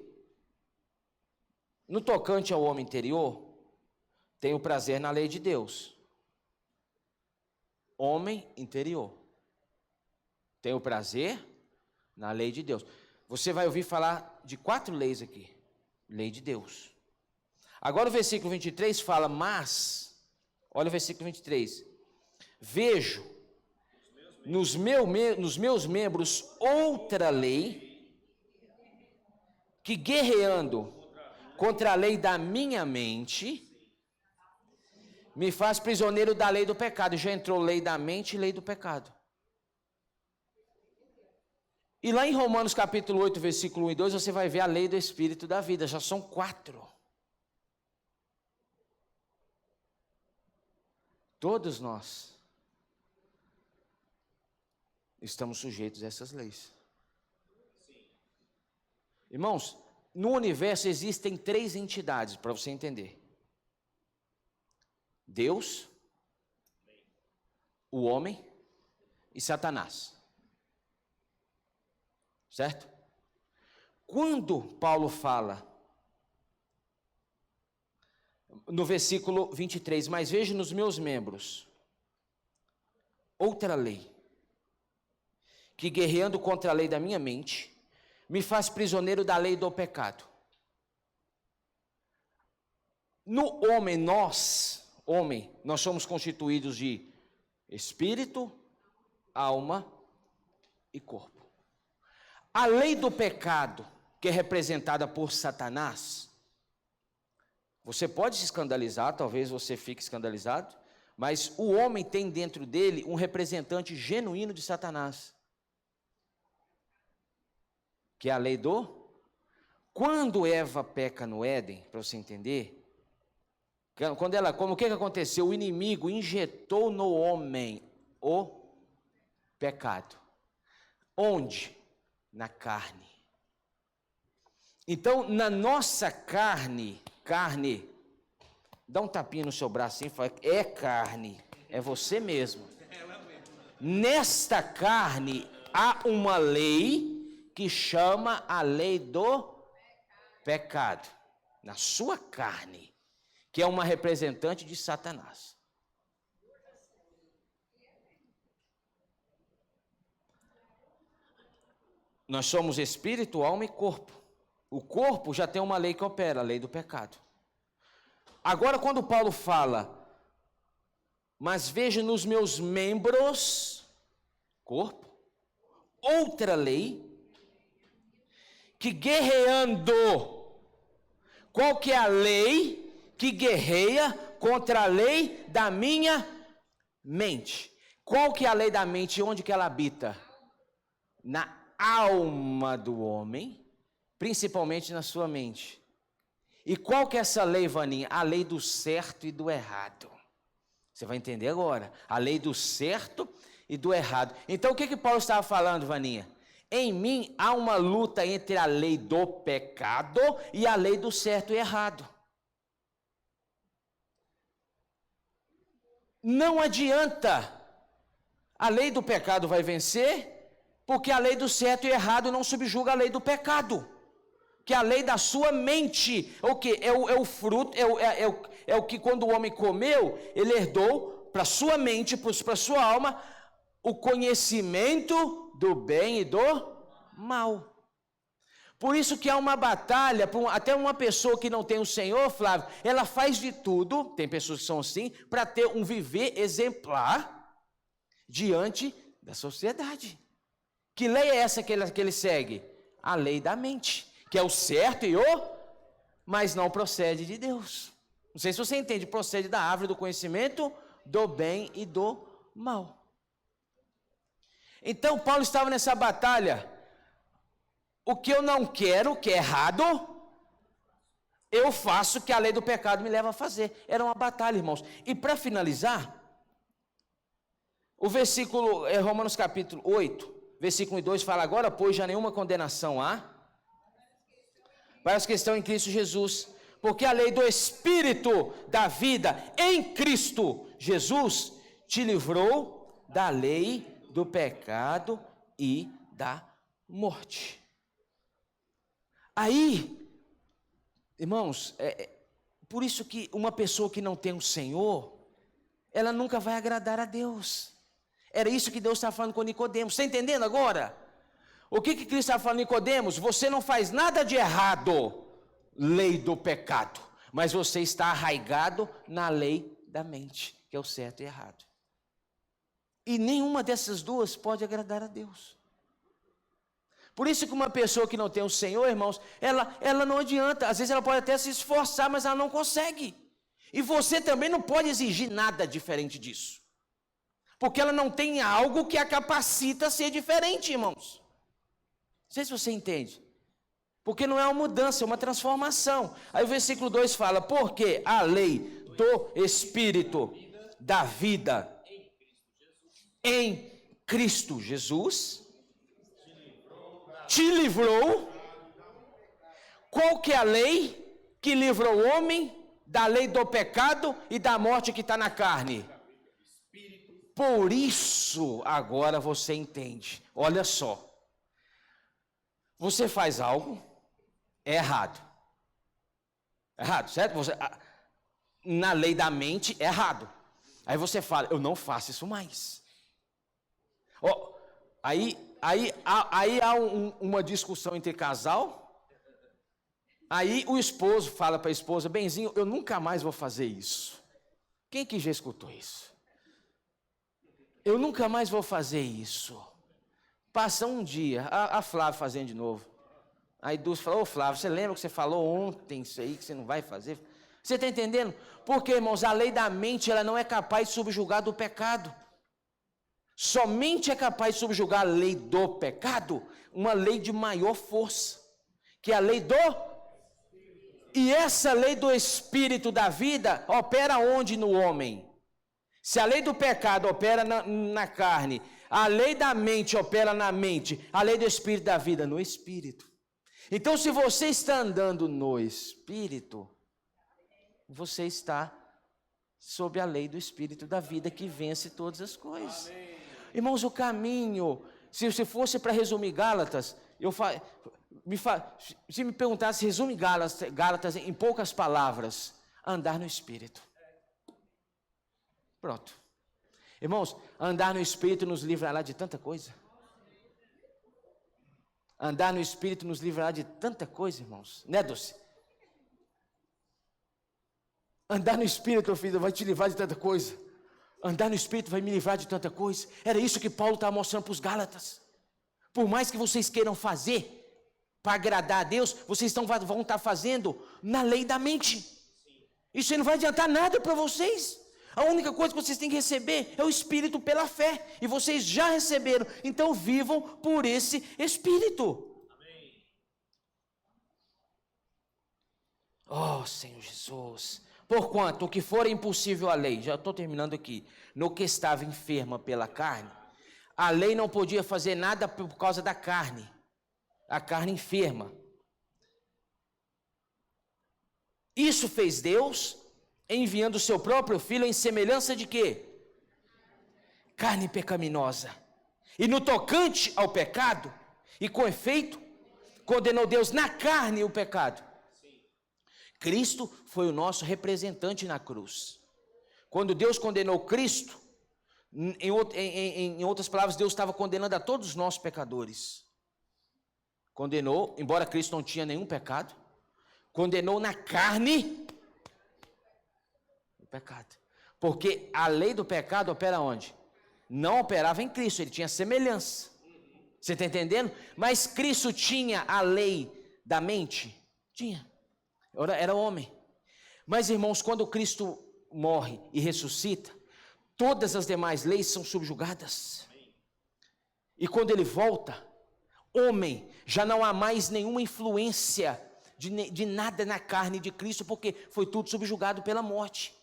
No tocante ao homem interior, tenho prazer na lei de Deus. Homem interior. Tenho prazer na lei de Deus. Você vai ouvir falar de 4 leis aqui. Lei de Deus. Agora o versículo 23 fala, mas, olha o versículo 23. Vejo nos meus membros outra lei, que guerreando contra a lei da minha mente, me faz prisioneiro da lei do pecado. Já entrou lei da mente e lei do pecado. E lá em Romanos capítulo 8, versículo 1 e 2, você vai ver a lei do Espírito da vida. Já são 4. Todos nós estamos sujeitos a essas leis. Irmãos, no universo existem 3 entidades, para você entender. Deus, o homem e Satanás. Certo? Quando Paulo fala, no versículo 23, mas vejo nos meus membros outra lei, que guerreando contra a lei da minha mente, me faz prisioneiro da lei do pecado. No homem, nós somos constituídos de espírito, alma e corpo. A lei do pecado, que é representada por Satanás, você pode se escandalizar, talvez você fique escandalizado, mas o homem tem dentro dele um representante genuíno de Satanás, que é a lei do... Quando Eva peca no Éden, para você entender, o que aconteceu? O inimigo injetou no homem o pecado. Onde? Na carne. Então, na nossa carne, dá um tapinha no seu braço assim e fala, é carne, é você mesmo. Nesta carne há uma lei que chama a lei do pecado. Na sua carne, que é uma representante de Satanás. Nós somos espírito, alma e corpo. O corpo já tem uma lei que opera, a lei do pecado. Agora, quando Paulo fala, mas veja nos meus membros, corpo, outra lei, que guerreando, qual que é a lei que guerreia contra a lei da minha mente? Qual que é a lei da mente? Onde que ela habita? Na alma do homem, principalmente na sua mente. E qual que é essa lei, Vaninha? A lei do certo e do errado. Você vai entender agora. A lei do certo e do errado. Então, o que Paulo estava falando, Vaninha? Em mim há uma luta entre a lei do pecado e a lei do certo e errado. Não adianta. A lei do pecado vai vencer, porque a lei do certo e errado não subjuga a lei do pecado. Que é a lei da sua mente. O que? É o fruto, é o que quando o homem comeu, ele herdou para sua mente, para sua alma, o conhecimento do bem e do mal. Por isso que há uma batalha, até uma pessoa que não tem o Senhor, Flávio, ela faz de tudo, tem pessoas que são assim, para ter um viver exemplar diante da sociedade. Que lei é essa que ele segue? A lei da mente, que é o certo e mas não procede de Deus. Não sei se você entende, procede da árvore do conhecimento do bem e do mal. Então, Paulo estava nessa batalha. O que eu não quero, que é errado, eu faço o que a lei do pecado me leva a fazer. Era uma batalha, irmãos. E para finalizar, o versículo, Romanos capítulo 8, versículo 2 fala, agora, pois já nenhuma condenação há para os que estão em Cristo Jesus, porque a lei do Espírito da vida em Cristo Jesus te livrou da lei do pecado e da morte. Aí, irmãos, por isso que uma pessoa que não tem o Senhor, ela nunca vai agradar a Deus. Era isso que Deus está falando com Nicodemos. Está entendendo agora? O que Cristo está falando, Nicodemos? Você não faz nada de errado, lei do pecado, mas você está arraigado na lei da mente, que é o certo e errado. E nenhuma dessas duas pode agradar a Deus. Por isso que uma pessoa que não tem o Senhor, irmãos, ela não adianta. Às vezes ela pode até se esforçar, mas ela não consegue. E você também não pode exigir nada diferente disso. Porque ela não tem algo que a capacita a ser diferente, irmãos. Não sei se você entende. Porque não é uma mudança, é uma transformação. Aí o versículo 2 fala, porque a lei do Espírito da vida em Cristo Jesus te livrou. Qual que é a lei que livra o homem da lei do pecado e da morte que está na carne? Por isso, agora você entende. Olha só. Você faz algo, é errado. Errado, certo? Na lei da mente, é errado. Aí você fala, eu não faço isso mais. Aí Aí há uma discussão entre casal. Aí o esposo fala para a esposa: benzinho, eu nunca mais vou fazer isso. Quem que já escutou isso? Eu nunca mais vou fazer isso. Passa um dia, a Flávia fazendo de novo. Aí Dulce falou: ô Flávio, você lembra que você falou ontem isso aí que você não vai fazer? Você está entendendo? Porque, irmãos, a lei da mente, ela não é capaz de subjugar do pecado. Somente é capaz de subjugar a lei do pecado uma lei de maior força, que é a lei do... E essa lei do Espírito da vida opera onde no homem? Se a lei do pecado opera na carne, a lei da mente opera na mente, a lei do Espírito da vida no Espírito. Então, se você está andando no Espírito, você está sob a lei do Espírito da vida que vence todas as coisas. Amém. Irmãos, o caminho, se fosse para resumir Gálatas, se me perguntasse, resume Gálatas em poucas palavras: andar no Espírito. Pronto. Irmãos, andar no Espírito nos livrará de tanta coisa. Andar no Espírito nos livrará de tanta coisa, irmãos. Né, Dulce? Andar no Espírito, filho, vai te livrar de tanta coisa. Andar no Espírito vai me livrar de tanta coisa. Era isso que Paulo estava mostrando para os Gálatas. Por mais que vocês queiram fazer para agradar a Deus, vocês vão estar fazendo na lei da mente. Isso aí não vai adiantar nada para vocês. A única coisa que vocês têm que receber é o Espírito pela fé. E vocês já receberam. Então vivam por esse Espírito. Amém. Oh, Senhor Jesus. Porquanto o que for impossível à lei, já estou terminando aqui, no que estava enferma pela carne, a lei não podia fazer nada por causa da carne, a carne enferma. Isso fez Deus, enviando o seu próprio Filho em semelhança de quê? Carne pecaminosa. E no tocante ao pecado, e com efeito, condenou Deus na carne o pecado. Cristo foi o nosso representante na cruz. Quando Deus condenou Cristo, em outras palavras, Deus estava condenando a todos os nossos pecadores. Condenou, embora Cristo não tinha nenhum pecado, condenou na carne o pecado. Porque a lei do pecado opera onde? Não operava em Cristo, ele tinha semelhança. Você está entendendo? Mas Cristo tinha a lei da mente? Tinha. Era homem. Mas, irmãos, quando Cristo morre e ressuscita, todas as demais leis são subjugadas. E quando ele volta, homem, já não há mais nenhuma influência de nada na carne de Cristo, porque foi tudo subjugado pela morte,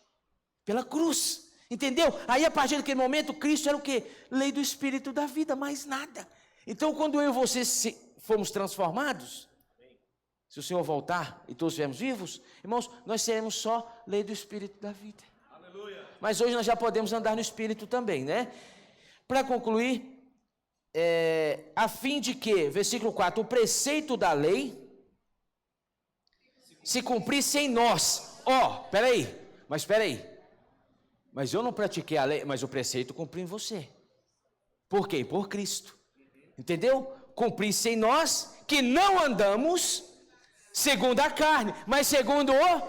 pela cruz. Entendeu? Aí, a partir daquele momento, Cristo era o quê? Lei do Espírito da vida, mais nada. Então, quando eu e você fomos transformados, se o Senhor voltar e todos estivermos vivos, irmãos, nós seremos só lei do Espírito da vida. Aleluia. Mas hoje nós já podemos andar no Espírito também, né? Para concluir, a fim de que, versículo 4, o preceito da lei se cumprisse em nós. Espera aí. Mas eu não pratiquei a lei, mas o preceito cumpri em você. Por quê? Por Cristo. Entendeu? Cumprisse em nós que não andamos segundo a carne, mas segundo o...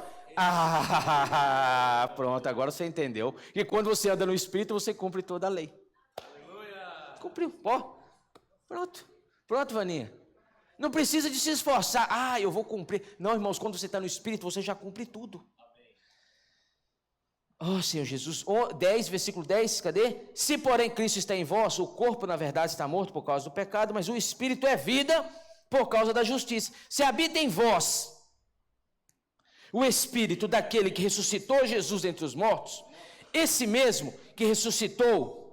Pronto, agora você entendeu. E quando você anda no Espírito, você cumpre toda a lei. Aleluia. Cumpriu, Pronto, Vaninha. Não precisa de se esforçar. Eu vou cumprir. Não, irmãos, quando você está no Espírito, você já cumpre tudo. Oh, Senhor Jesus. 10, versículo 10, cadê? Se, porém, Cristo está em vós, o corpo, na verdade, está morto por causa do pecado, mas o Espírito é vida por causa da justiça. Se habita em vós o Espírito daquele que ressuscitou Jesus dentre os mortos, esse mesmo que ressuscitou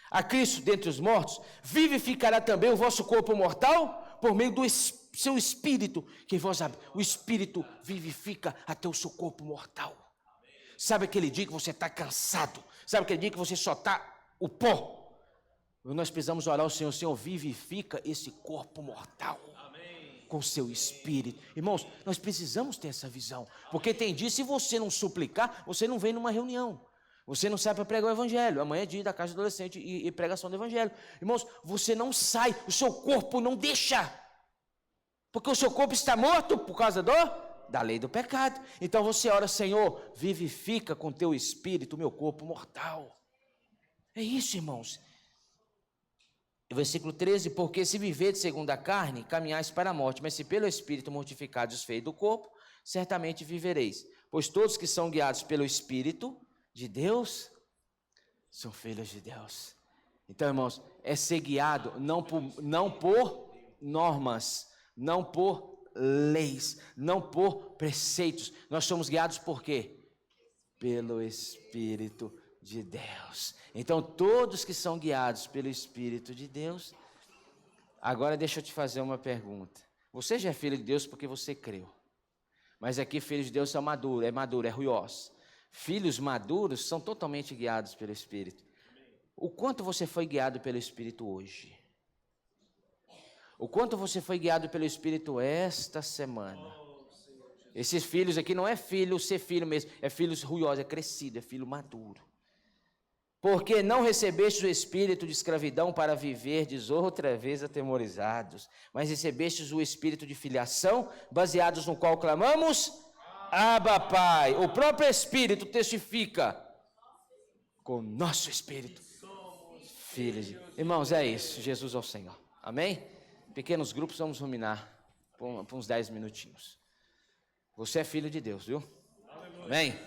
a Cristo dentre os mortos, vivificará também o vosso corpo mortal por meio do seu Espírito, que vós habita. O Espírito vivifica até o seu corpo mortal. Sabe aquele dia que você está cansado? Sabe aquele dia que você só está o pó? Nós precisamos orar ao Senhor. O Senhor vivifica esse corpo mortal. Amém. Com seu Espírito. Irmãos, nós precisamos ter essa visão. Porque tem dia, se você não suplicar, você não vem numa reunião. Você não sai para pregar o evangelho. Amanhã é dia da casa do adolescente e pregação do evangelho. Irmãos, você não sai, o seu corpo não deixa. Porque o seu corpo está morto por causa da lei do pecado. Então você ora, Senhor, vivifica com teu espírito o meu corpo mortal. É isso, irmãos. Versículo 13, porque se viverdes segundo a carne, caminhais para a morte, mas se pelo Espírito mortificados os feios do corpo, certamente vivereis. Pois todos que são guiados pelo Espírito de Deus, são filhos de Deus. Então, irmãos, é ser guiado não por normas, não por leis, não por preceitos. Nós somos guiados por quê? Pelo Espírito de Deus. Então, todos que são guiados pelo Espírito de Deus. Agora deixa eu te fazer uma pergunta. Você já é filho de Deus porque você creu. Mas aqui filhos de Deus são maduros, é ruiós. Filhos maduros são totalmente guiados pelo Espírito. O quanto você foi guiado pelo Espírito hoje? O quanto você foi guiado pelo Espírito esta semana? Esses filhos aqui não é filho ser filho mesmo, é filhos ruiosos, é crescido, é filho maduro. Porque não recebestes o espírito de escravidão para viverdes outra vez atemorizados, mas recebestes o espírito de filiação, baseados no qual clamamos, Abba, Pai. O próprio Espírito testifica com o nosso espírito. Filhos de... Irmãos, é isso, Jesus é o Senhor. Amém? Pequenos grupos, vamos ruminar por uns 10 minutinhos. Você é filho de Deus, viu? Amém?